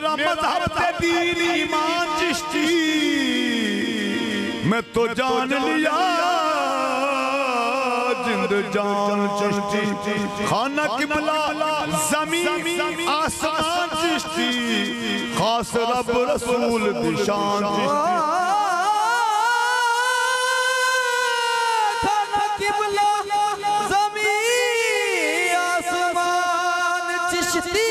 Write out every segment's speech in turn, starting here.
मेरा मजहब ते दीन ईमान चिश्ती, मैं तो जान लिया जिंद जान चिश्ती। खाना किबला ज़मीन आसमान चिश्ती, खास रब रसूल दिशान चिश्ती। खाना किबला ज़मीन आसमान चिश्ती,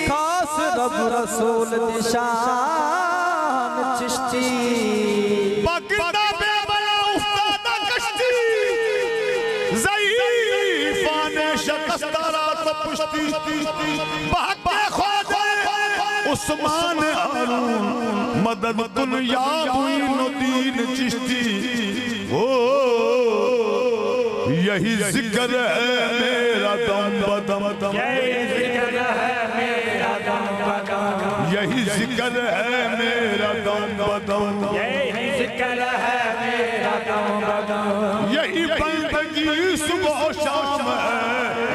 खास रब रसूल दिशान चिश्ती। बगदा बेबला उस्ताद कश्ती, ज़ईफ़ाने शिकस्ता रात पुश्ती। बहके ख्वाजा उस्मान हारून, मदद दुनिया मुईनुद्दीन चिश्ती। ओ यही जिक्र है मेरा दम बदम, यही जिक्र है मेरा दम बदम, यही जिक्र है मेरा दम बदम, यही जिक्र है मेरा दम बदम। यही बंदगी सुबह शाम है,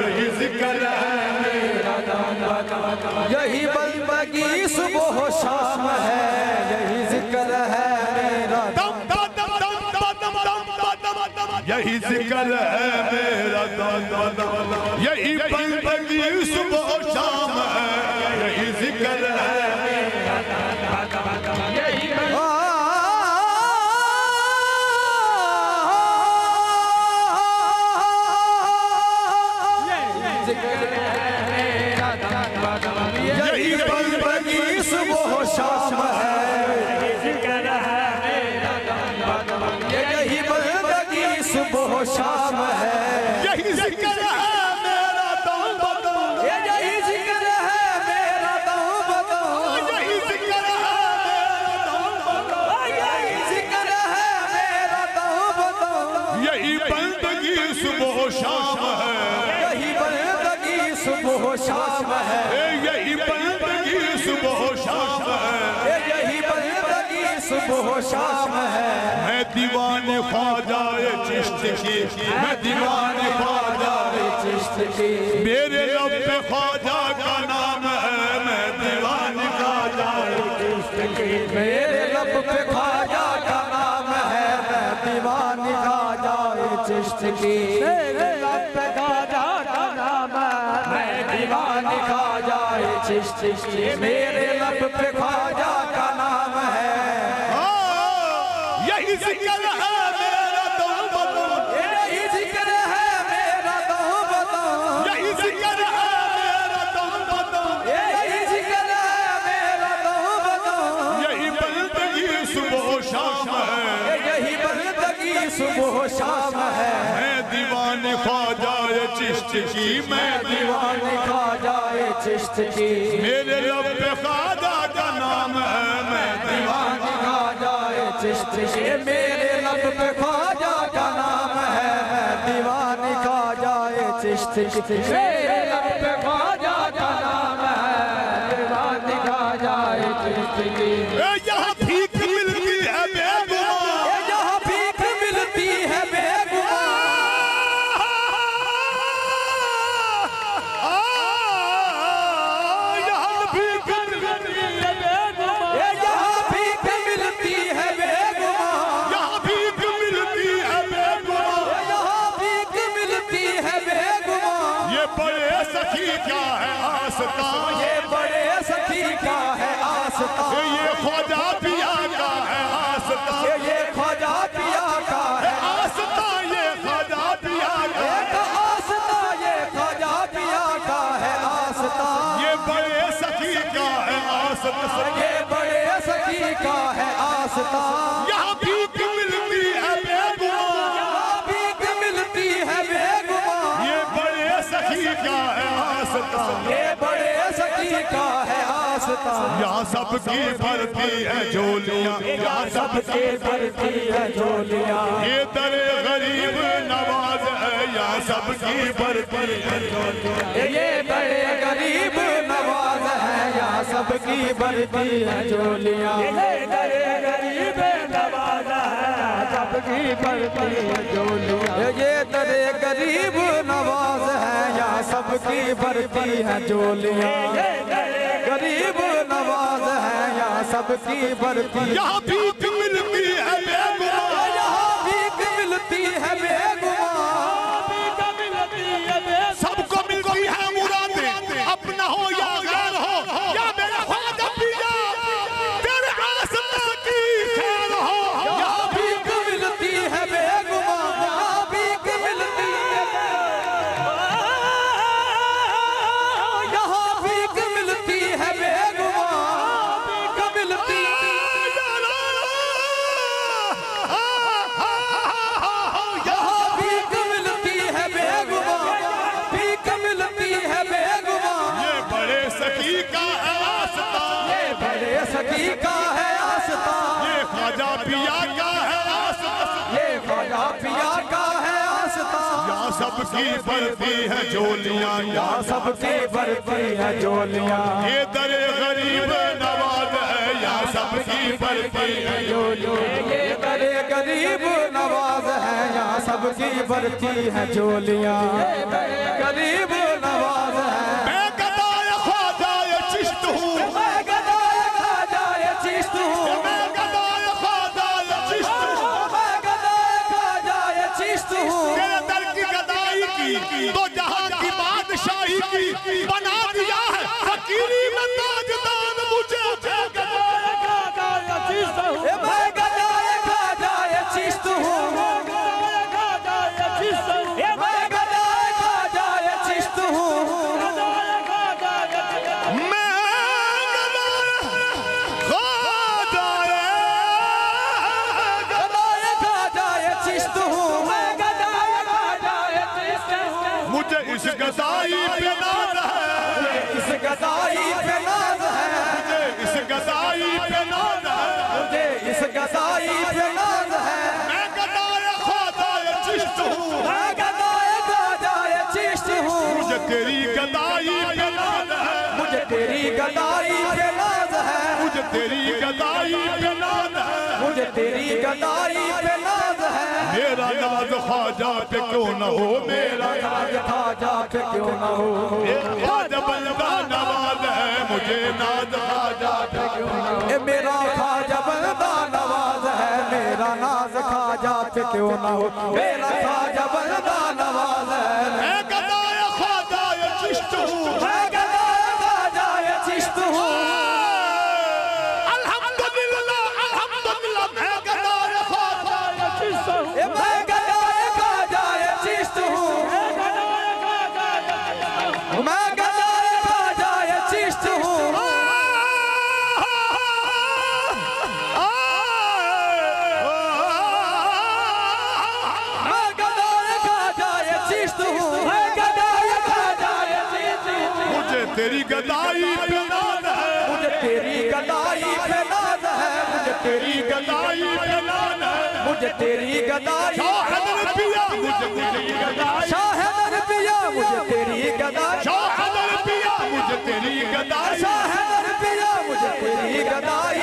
यही जिक्र है मेरा दम बदम, यही बंदगी सुबह शाम है, यही जिक्र है मेरा दम बदम, दम बदम, दम बदम, यही जिक्र है मेरा दम बदम। यही बंदगी सुबह शाम है, यही जिक्र है मेरा दम बदम, यही यही बंदगी सुबह शाम है, यही जिक्र है मेरा दम बदम, यही बंदगी सुबह शाम है, यही जिक्र है मेरा दम बदम, यही जिक्र है मेरा दम बदम, यही जिक्र है यही जिक्र है मेरा दम बदम, यही बंदगी सुबह शाम है, यही बंदगी सुबह शाम है, यही बंदगी सुबह शाम है, यही बंदगी सुबह शाम है। मैं दीवाने ख्वाजा चिश्त की, मैं दीवाने ख्वाजा चिश्त की, मेरे लब पे ख्वाजा का नाम है, मैं दीवाने ख्वाजा चिश्त की। मेरे लब पे ख्वाजा का नाम है, मैं दीवानी ख्वाजा चिश्त की। मेरे लब पे ख्वाजा का नाम है, मैं दीवानी ख्वाजा चिश्त की। मेरे लब पे ख्वाजा का नाम है, यही जिक्र है मेरा दम बदम, यही जिक्र है मेरा दम बदम, यही जिक्र है मेरा दम बदम, यही जिक्र है मेरा दम बदम, यही बंदगी सुबह शाम है, यही बंदगी सुबह शाम है। मैं दीवाने ख्वाजा चिश्त की, मैं दीवाने ख्वाजा चिश्त की। मेरे लब पे ख्वाजा का नाम है, मैं दीवाने ख्वाजा चिश्त की। मेरे लब पे ख्वाजा का नाम है, मैं दीवाने ख्वाजा चिश्त की। मेरे लब पे ख्वाजा का नाम है, दीवाने ख्वाजा चिश्त की। यहाँ भीख मिलती है बेगुमां, यहाँ भीख मिलती है बेगुमां, यहाँ भीख मिलती है बेगुमां, यहाँ भीख मिलती है बेगुमां, यहाँ भीख मिलती है बेगुमां। यहाँ भीख मिलती है बेगुमां। ये बड़े सखी क्या है आस्था, ये बड़े सखी का है आस्था, ये ख्वाजा पिया का है आस्था, ये ख्वाजा पिया का है आस्था, ये ख्वाजा पिया का है आस्था, ये ख्वाजा पिया का है आस्था। ये बड़े सखी का है आस्था, ये बड़े सखी का है आस्था। यहाँ भीख मिलती है बेगुमां, यहाँ भीख मिलती है बेगुमां। ये बड़े सखी का है आस्था, ये बड़े सखी का है आस्था। यहाँ सबकी भरती है झोलियाँ, यहाँ सबकी भरती है झोलियाँ। ये दरे गरीब नवाज है, यहाँ सबकी भरती है झोलियाँ। ये बड़े गरीब नवाज है, यहाँ सबकी भरती है झोलियाँ। ये बड़े गरीब नवाज है, सबकी भरती है झोलियाँ। ये दरे गरीब नवाज है, यहाँ सबकी भरती है झोलियाँ। गरीब नवाज है, यहाँ सबकी बरती, यहाँ भीख मिलती है बेगुमान, यहाँ भीख मिलती है बेगुमान, सबको मिलती है मुरादें, अपना हो या गैर हो, या मेरा ख्वाजा पिया तेरे आसमां की खैर हो। यहाँ भीख मिलती है बेगुमान, यहाँ भीख मिलती है, यहाँ भीख मिलती है बेगुमान, भीख मिलती है, यहाँ भीख मिलती है बेगुमान, भीख मिलती है बेगुमान। ये बड़े सखी का है आस्था, ये बड़े सखी का है आस्था, ये ख्वाजा पिया का है आस्था, ये ख्वाजा पिया का है आस्था, यहाँ सबकी भरती है झोलियाँ, यहाँ सबकी भरती है झोलियाँ, ये दरे गरीब नवाज है, यहाँ सबकी भरती है झोलियाँ। ये दरे गरीब नवाज है, यहाँ सबकी भरती है झोलियाँ, गरीब नवाज है। मैं गदाए ख्वाजाए चिश्त हूँ, मैं गदाए ख्वाजाए चिश्त हूँ, मैं गदाए ख्वाजाए चिश्त हूँ, मैं गदाए ख्वाजाए चिश्त हूँ, तेरे दर की गदाई की तो जहाँ की बादशाही की बना दिया है फकीरी में ताजदार मुझे। मैं गदाए ख्वाजाए चिश्त हूँ, मैं गदाए ख्वाजाए चिश्त हूँ, मैं गदाए ख्वाजाए चिश्त हूँ, मैं गदाए ख्वाजाए चिश्त हूँ। मुझे इस गदाई पे नाज है, इस गदाई पे नाज है, मुझे इस गदाई पे नाज है, मुझे इस गदाई पे नाज है, मैं गदाए ख्वाजाए चिश्त हूँ, मैं गदाए ख्वाजाए चिश्त हूँ, मुझे तेरी गदाई पे नाज है, मुझे तेरी गदाई पे नाज है, मुझे तेरी गदाई पे नाज है। मुझे तेरी गदाई पे नाज है। मेरा नाज ख्वाजा पे क्यों न हो, मेरा नाज ख्वाजा पे क्यों न हो, ख्वाजा बंदा नवाज है, मुझे नाज ख्वाजा पे क्यों न हो। ए मेरा ख्वाजा बंदा नवाज है, मेरा नाज ख्वाजा पे क्यों न हो, मेरा ख्वाजा बंदा नवाज है। मैं गदाए ख्वाजाए चिश्त हूँ, मैं गदाए ख्वाजाए चिश्त हूँ, अल्हम्दुलिल्लाह अल्हम्दुलिल्लाह, मैं गदाए ख्वाजाए चिश्त हूँ। ए मैं गदाए ख्वाजाए चिश्त हूँ, मैं गदाए ख्वाजाए चिश्त हूँ, मैं गदाए ख्वाजाए चिश्त हूँ, मैं गदाए ख्वाजाए चिश्त हूँ। मुझे तेरी गदाई पे नाज है, मुझे तेरी गदाई पे नाज है, मुझे तेरी गदाई पे नाज है। मुझे तेरी गदाई, शाहदर पिया मुझे तेरी गदाई, शाहदर पिया मुझे तेरी गदाई, शाहदर पिया मुझे तेरी गदाई, शाहदर पिया मुझे तेरी गदाई,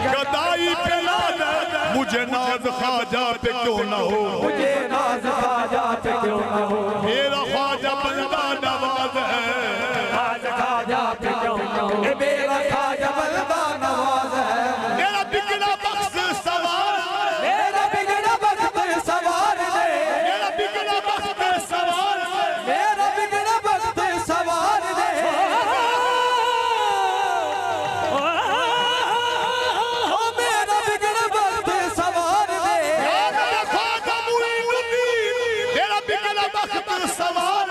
गदाई पे नाज है। मुझे नाज ख्वाजा पे क्यों न हो, मुझे नाज ख्वाजा पे क्यों न हो, मेरा ख्वाजा बंदा नवाज है। नाज ख्वाजा पे क्यों न हो, ए मेरा ख्वाजा बंदा नवाज है। मेरा बिगड़ा बख्श सवार, मेरा बिगड़ा बख्त सवार दे, मेरा बिगड़ा बख्श सवार, मेरा बिगड़ा बख्त सवार दे, ओ मेरा बिगड़ा बख्त सवार दे, मेरा ख्वाजा मुईनुद्दीन, मेरा बिगड़ा बख्श सवार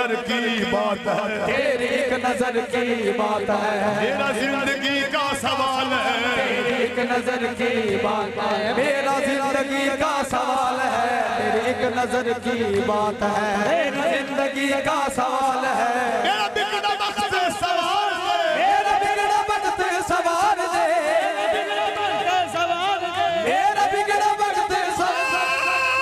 नजर की बात है, तेरी एक नजर की बात है, मेरा जिंदगी का सवाल है, तेरी एक नजर की बात है, मेरा जिंदगी का सवाल है, तेरी एक नजर की बात है, मेरी जिंदगी का सवाल है, मेरा बिगड़ा वक्त सवाल है, मेरा बिगड़ा वक्त सवाल दे, मेरा बिगड़ा वक्त सवाल दे, मेरा बिगड़ा वक्त सवाल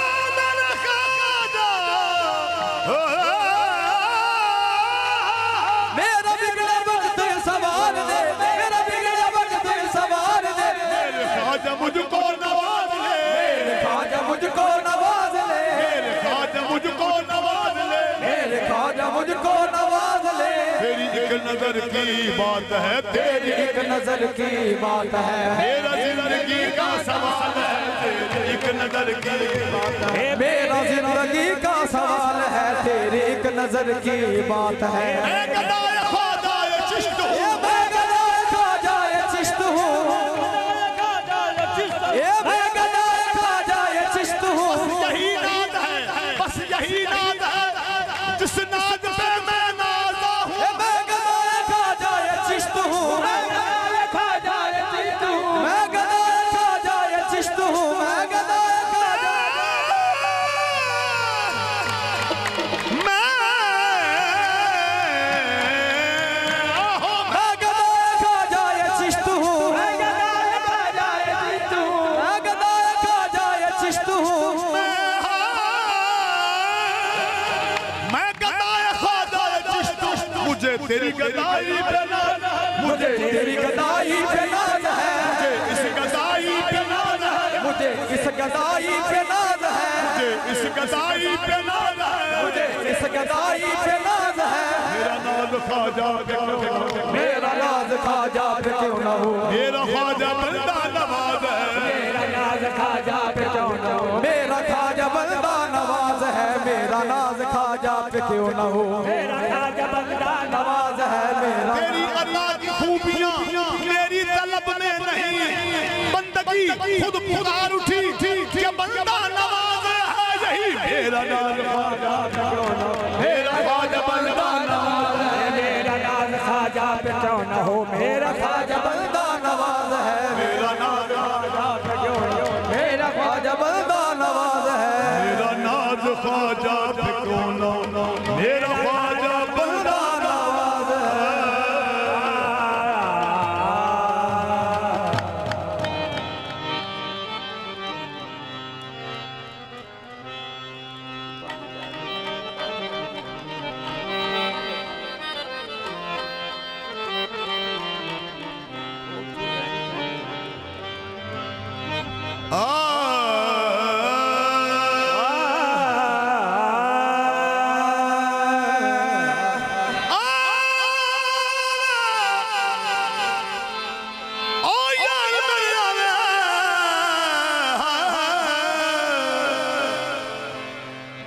दे, मेरा बिगड़ा वक्त सवाल दे, मेरे ख्वाजा मुझको नवाज ले, मेरे ख्वाजा मुझको नवाज ले, मेरे ख्वाजा मुझको नवाज ले, मेरे ख्वाजा मुझको नवाज ले, तेरी एक नजर की बात है, तेरी एक नजर की बात है, मेरा जिंदगी का सवाल है, तेरी एक नजर की बात है, मेरा जिंदगी का सवाल है, तेरी एक नजर की बात है, मैं गदाए ख्वाजाए चिश्त हूँ, मैं गदाए ख्वाजाए चिश्त हूँ, मैं गदाए ख्वाजाए चिश्त हूँ, यही नाद है, बस यही नाद है, जिस नाद पे मैं नाज़ा हूँ, मैं गदाए ख्वाजाए चिश्त हूँ, मैं गदाए ख्वाजाए चिश्त हूँ, मैं गदाए ख्वाजाए चिश्त हूँ, मैं गदाए ख्वाजाए चिश्त हूँ, मैं गदाए ख्वाजाए चिश्त हूँ, मैं गदाए ख्वाजाए चिश्त हूँ, मैं गदाए ख्वाजाए चिश्त हूँ, मुझे तेरी गदाई पे नाज है, मुझे तेरी गदाई पे नाज है, इस गदाई पे नाज है, मुझे इस गदाई पे नाज है, इस गदाई पे नाज है, मुझे इस गदाई पे नाज है, मेरा नाज ख्वाजा पे क्यों न हो, मेरा नाज ख्वाजा पे क्यों न हो, मेरा ख्वाजा बंदा नवाज है, मेरा नाज ख्वाजा पे क्यों न हो, मेरा ख्वाजा बंदा नवाज है, मेरा नाज ख्वाजा पे क्यों न हो, मेरा ख्वाजा बंदा नवाज है, मेरा तेरी अल्लाह की खूबियां मेरी तलब में नहीं, बंदगी खुद पुकार उठी कि बंदा नवाज है, यही मेरा नाज ख्वाजा पे क्यों न हो, मेरा ख्वाजा बंदा नवाज है, मेरा नाज ख्वाजा पे क्यों न हो, मेरा ख्वाजा बंदा नवाज है, मेरा नाज ख्वाजा पे क्यों न हो, मेरा ख्वाजा बंदा नवाज है, मेरा नाज ख्वाजा पे क्यों न हो, मेरा ख्वाजा बंदा नवाज है।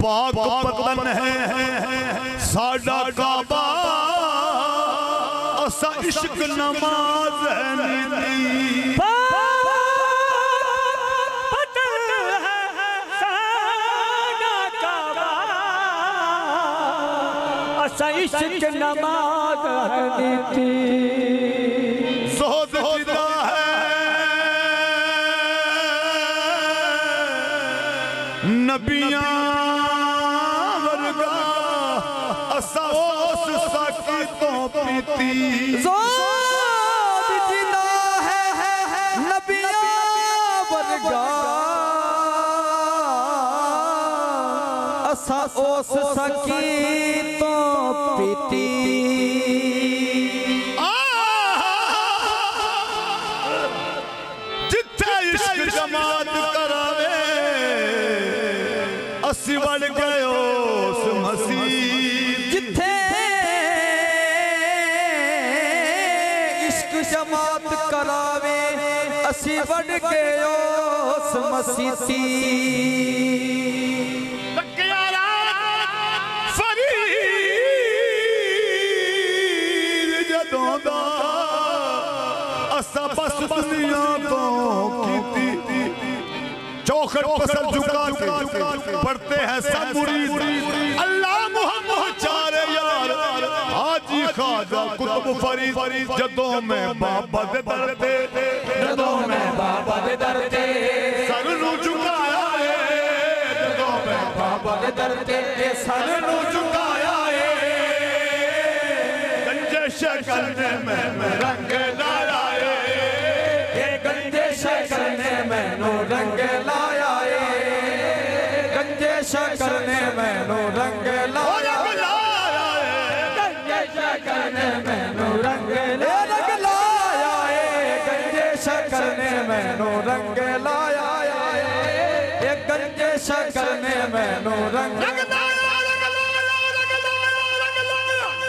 पाक पतन है साडा काबा, असा इश्क नमाज है नीति, इश्क नमाज नीति, सोद किदा है नबियां वर्गा, असा उस साकी तो पीती, ज़ोद जिदा है नबिया वर्गा, असा उस सकी तो पीती, जिथे इश्क जमात करावे, असी बढ़ गए उस मसीह, जिथे इश्क जमात करावे, असी बढ़ गए उस मसीती, असा बस दुनिया को कीती, चौखट पर सर झुका के पढ़ते हैं सब मुरीद, अल्लाह मुहम्मद चारे फरी जदों मैं बाबा दे दर ते जदों मैं बाबा दे दर ते सर नू झुकाया है जदों मैं बाबा दे दर ते सर नू झुकाया है गंजे शक्ल ने मैं रंग लाया है ये गंजे शक्ल ने मैनू रंग लाया है गंजे शक्ल ने मैनू रंग लाया गंजे शक्ल ने मैनू रंग लाया है गंजे शक्ल ने मैनू रंग लाया ये गंजे शक्ल ने मैनू रंग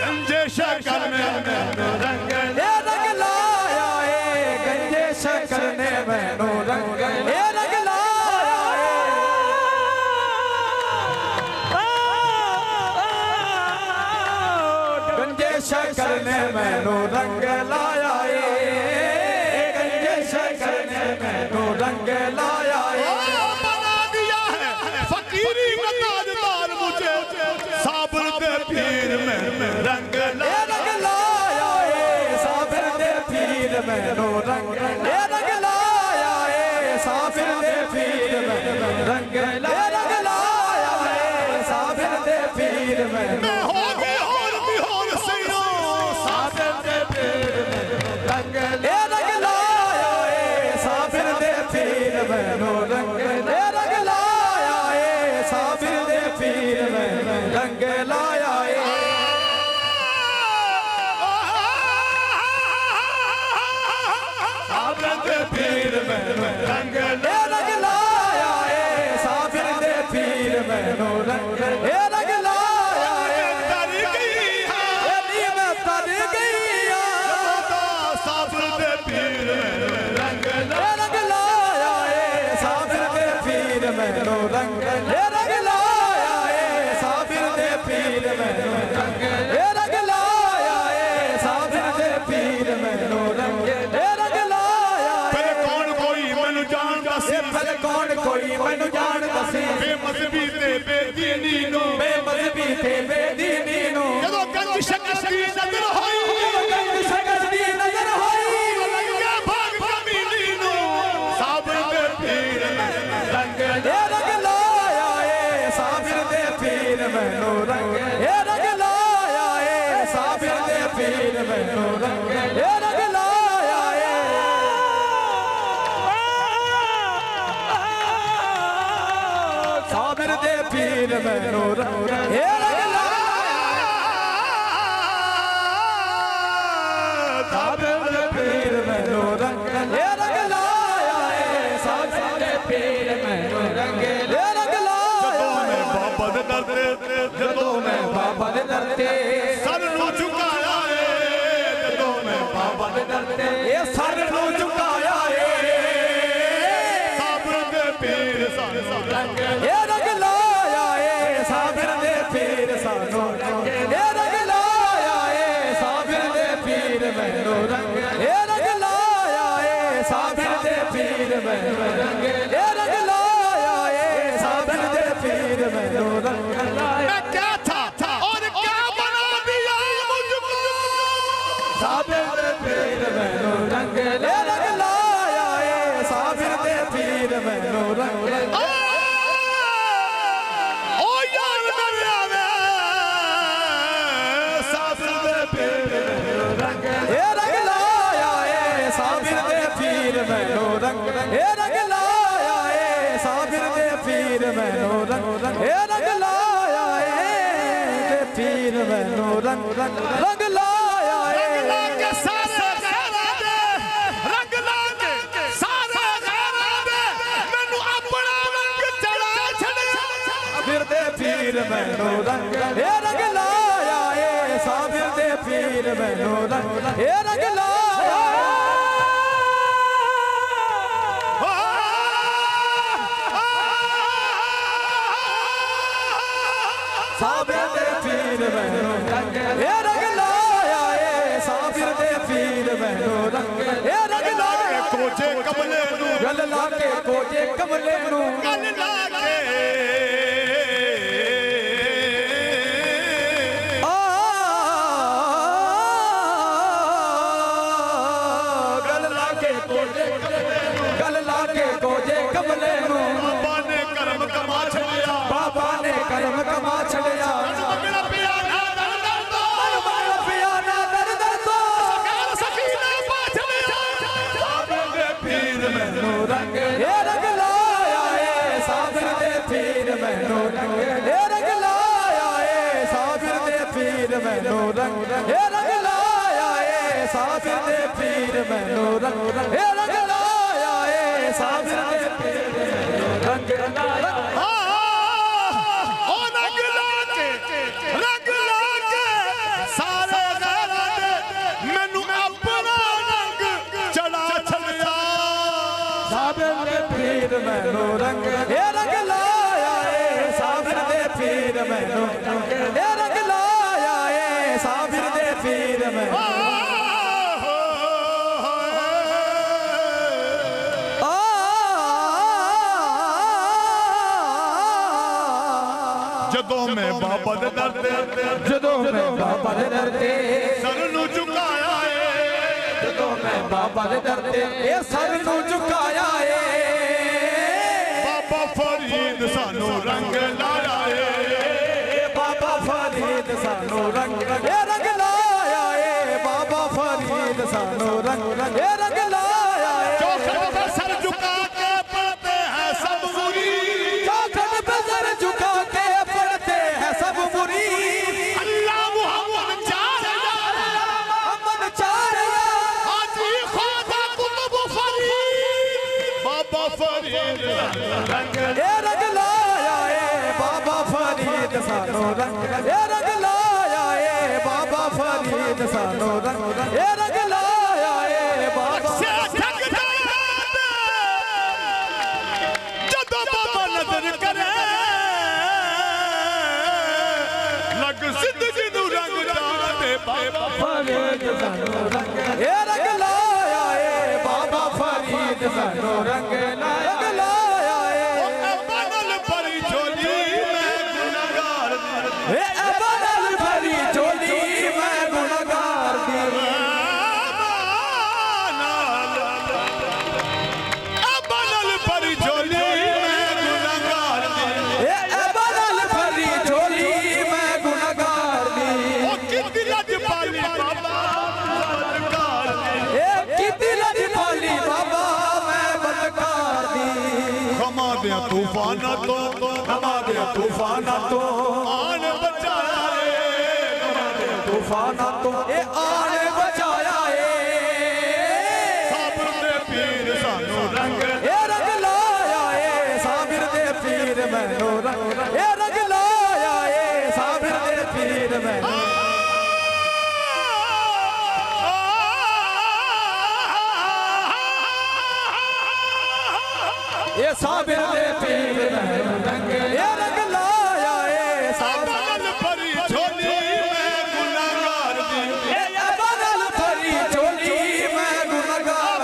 गंजे शक्ल ने मैनू रंग लाया है गंजे शक्ल ने मैनू रंग लाया गंजे शक्ल ने मैनू रंग लाया गंजे शक्ल ने मैनू रंग लाया बना दिया है फकीरी का ताजदार मुझे साबर दे पीर में रंग लाया साबिर दे पीर मैनू रंग लाया साबिर दे पीर मैनू रंग लाया साबिर दे पीर मैनू साबिर दे पीर मैनू रंग लाया साबिर दे पीर मैनू रंग लाया साबर दे पीर में रंग लाया साबिर दे पीर मैनू रंग लाया तर गई मैं तर गई साबर दे पीर में रंग लाया साबिर दे पीर मैनू रंग लाया साबिर दे पीर मैनू रंग लाया साबिर दे पीर मैनू रंग लाया फिर कौन कोई मैनू जानदा सी फिर कौन कोई मैनू जानदा सी बेमज़हबी ते बेदीनी नू बेमज़हबी ते बेदीनी नू जदों गंज शक्ल दी नजर होई गंज शक्ल दी नजर होई लगे भाग कमीनी नू साबर दे पीर में रंग लाया साबिर दे पीर मैनू रंग लाया साबिर दे पीर मैनू रंग लाया साबिर दे पीर मैनू रंग साबिर दे पीर मैनू रंग लाया साबिर दे पीर मैनू रंग बाबा दे दर ते जदों मैं बाबा दे दर ते सर नू झुकाया है जदों मैं बाबा दे दर ते सर नू झुकाया साबर दे पीर सानू रंग रंग लाया साबिर दे पीर सानू रंग लाया साबिर दे पीर मैनू रंग लाया साबिर दे पीर मैनू रंग लाया साबिर दे पीर मैनू रंग लाया मैं क्या था और क्या बना दिया मुझको साबिर दे पीर मैनू रंग लाया साबिर दे पीर मैनू रंग ओ यार दरिया में साबर दे पीर रंग लाया साबिर दे पीर मैनू रंग लाया साबिर दे पीर मैनू रंग लाया पीर मैनू रंग लाया के सारे गैरां दे रंग ला के सारे गैरां दे मैनू अपना रंग चढ़ा छड़िया साबिर दे पीर मैनू रंग लाया साबिर दे पीर मैनू रंग लाया साबिर दे पीर मैनू रंग लाया साबिर दे पीर मैनू रंग लाया कोचे कमले नू गल लाके कोचे कमले नू गल लाके गल लाके कोजे कमले नू बाबा ने कर्म कमा छड़िया बाबा ने कर्म कमा छड़िया मंगला पिया ना दर दर तो मन पिया ना दर दर तो सकीना पा छड़िया साबिर दे पीर मैनू रंग ये रंग लाया ए साबिर दे पीर मैनू रंग ये रंग लाया ए साबिर दे पीर मैनू रंग ये रंग लाया ए साबिर दे पीर मैनू रंग ये रंग लाया ए साबिर दे पीर मैनू रंग लाया ओ रंग लाके सारे गैरां दे मैनू अपना रंग चढ़ा छड़िया साबिर दे पीर मैनू रंग ये रंग लाया ए साबिर दे पीर मैनू ये रंग लाया ए साबिर दे पीर मैनू जदों मैं बाबा दे दर ते जदों मैं बाबा दे दर ते सर नू झुकाया ए जदों मैं बाबा दे दर ते ए सर नू झुकाया ए बाबा फरीद सानू रंग लाया ए बाबा फरीद सानू रंग ए रंग लाया ए बाबा फरीद सानू रंग ए रंग लाया ए चौखट पे सर झुका के पढ़ते हैं सब मुरीद चौखट पे सर झुका के पढ़ते हैं सब मुरीद अल्लाह मुहम्मद अमन चारिया हाजी ख्वाजा कुतुब फरीद बाबा फरीद रंग ए रंग लाया ए बाबा फरीद सानू रंग ए रंग लाया ए बाबा फरीद सानू रंग ए रंग लाया ए बाबा से ठगदा जदों बाबा नजर करे लग जिंदगी नू रंग डाले बाबा फरीद सानू रंग ए रंग लाया ए बाबा फरीद सानू रंग लाया ए बनल परी झोली में गुनहगार ए बनल भरी झोली मैं गुनहगार दी बनल परी झोली में गुनहगार ए बनल भरी झोली मैं गुनहगार दी ओ कितनी लज पाली बाबा बदकार ए कितनी लज पाली बाबा मैं बदकार दी खमा दे तूफान तो खमा दे तूफान तो आन बचाया रे तूफान तो ए आन बचाया ए साबिर दे पीर सानू रंग ए रंग लाया ए साबिर दे पीर मैनू रंग ए रंग लाया ए साबिर दे पीर मैनू ए साबिर दे पीर मैनू रंग ए रंग लाया ए साबिर बनल परी झोली में गुनहगार दी ए बनल भरी झोली मैं गुनहगार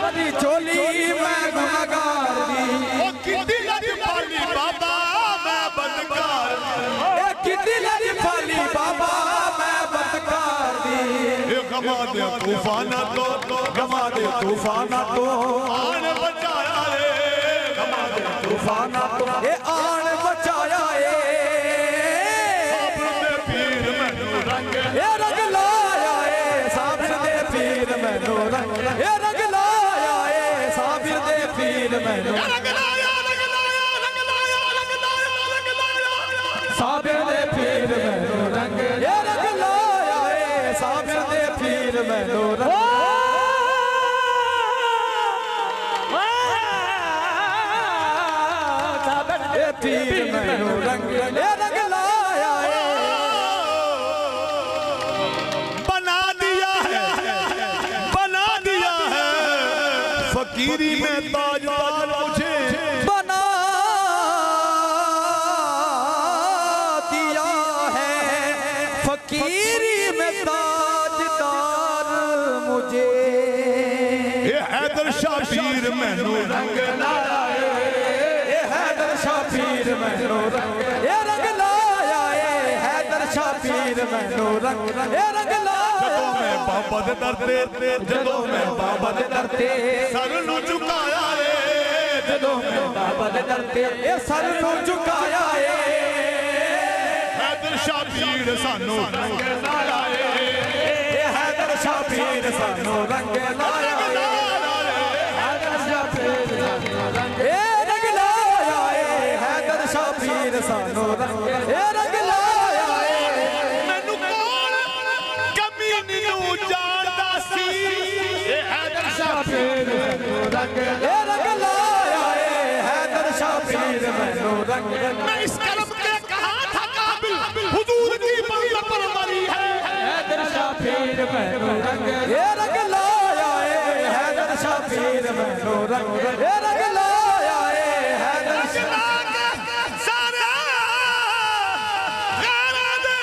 भरी झोली मैं गुनहगार दी ओ कितनी लज पाली बाबा मैं बदकार ए कितनी लज पाली बाबा मैं बदकार दी ए खमा दे तूफान तो गमा दे तूफान तो आन बचाया रे खमा दे तूफान तो ए आन बचाया ए साबिर दे पीर मैनू रंग ए रंग लाया ए साबिर दे पीर मैनू रंग ए रंग लाया ए साबिर दे पीर मैनू रंग लाया रंग लाया रंग लाया रंग लाया रंग लाया साबिर दे पीर मैनू रंग ए रंग लाया ए साबिर दे पीर मैनू रंग ए पीर मैनू रंग ए रंग लाया ए बना दिया है फकीरी में ताजदार मुझे बना दिया है फकीरी में ताजदार मुझे ये हैदर शाह पीर मैनू रंग ये हैदर शाह पीर मैनू रंग ये रंग लाया ये हैदर शाह पीर मैनू रंग ये रंग लाया बाबा दे दर ते ਜਦੋਂ ਮੈਂ ਬਾਬਾ ਦੇ ਦਰ ਤੇ सर नू झुकाया रे ਜਦੋਂ ਮੈਂ ਬਾਬਾ ਦੇ ਦਰ ਤੇ ਇਹ ਸਰ ਨੂੰ ਝੁਕਾਇਆ ਏ हैदर शाह पीर सानू रंग लाया रे ਇਹ ਹੈਦਰ ਸ਼ਾਹ ਪੀਰ ਸਾਨੂੰ ਰੰਗ ਲਾਇਆ ਏ ਹੈਦਰ ਸ਼ਾਹ ਪੀਰ ਸਾਨੂੰ ਰੰਗ ਇਹ ਰੰਗ ਲਾਇਆ ਏ ਹੈਦਰ ਸ਼ਾਹ ਪੀਰ ਸਾਨੂੰ ਰੰਗ ਇਹ ਰੰਗ ਲਾਇਆ ਏ मैनू कौन कमीनी नू जानदा सी ए हैदर शाह ਪੀਰ ਮੈਨੂੰ ਰੰਗ ਇਹ ਰੰਗ ਲਾਇਆ ਏ ਹੈਦਰ ਸ਼ਾਹ ਪੀਰ ਮੈਨੂੰ ਰੰਗ मैं इस कलम के कहा था काबिल हुजूर की मंजिल पर मरी है हैदर शाह पीर ਮੈਨੂੰ ਰੰਗ ਇਹ ਰੰਗ ਲਾਇਆ ਏ ਹੈਦਰ ਸ਼ਾਹ ਪੀਰ ਮੈਨੂੰ ਰੰਗ ਇਹ ਰੰਗ ਲਾਇਆ ਏ ਹੈਦਰ ਸ਼ਾਹ सारे गाना दे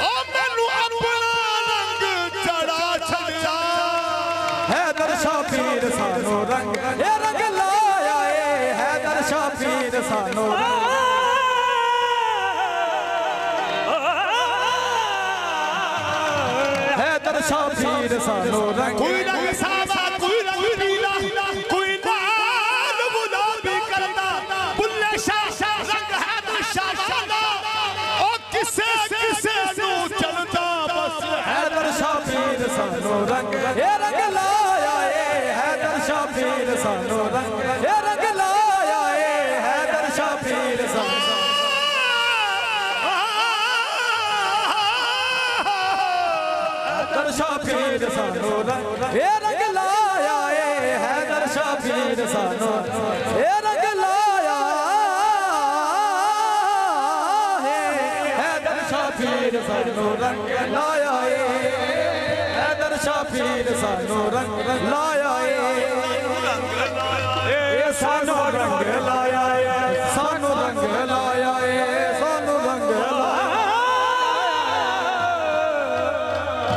ओ मैनू अपना रंग चढ़ा छड़िया हैदर शाह पीर ਸਾਨੂੰ ਰੰਗ ਇਹ ਰੰਗ ਲਾਇਆ ਏ ਹੈਦਰ ਸ਼ਾਹ ਪੀਰ ਸਾਨੂੰ हैदर शाह पीर ਸਾਨੂੰ ਰੰਗ कोई रंग सादा कोई रंग पीला कोई नाल गुलाबी करदा बुल्ले शाह रंग हैदर शाह शादा ओ किसे किसे नू चलदा बस हैदर शाह पीर ਸਾਨੂੰ ਰੰਗ ਇਹ ਰੰਗ ਲਾਇਆ ਏ हैदर शाह पीर ਸਾਨੂੰ ਰੰਗ ਇਹ ਰੰਗ ਲਾਇਆ ਏ हैदर शाह पीर ਸਾਨੂੰ हैदर शाह पीर ਸਾਨੂੰ ਰੰਗ ਇਹ ਰੰਗ ਲਾਇਆ ਏ हैदर शाह पीर ਸਾਨੂੰ ਇਹ ਰੰਗ ਲਾਇਆ ਏ हैदर शाह पीर ਸਾਨੂੰ ਰੰਗ ਲਾਇਆ ਏ हैदर शाह पीर ਸਾਨੂੰ ਰੰਗ ਲਾ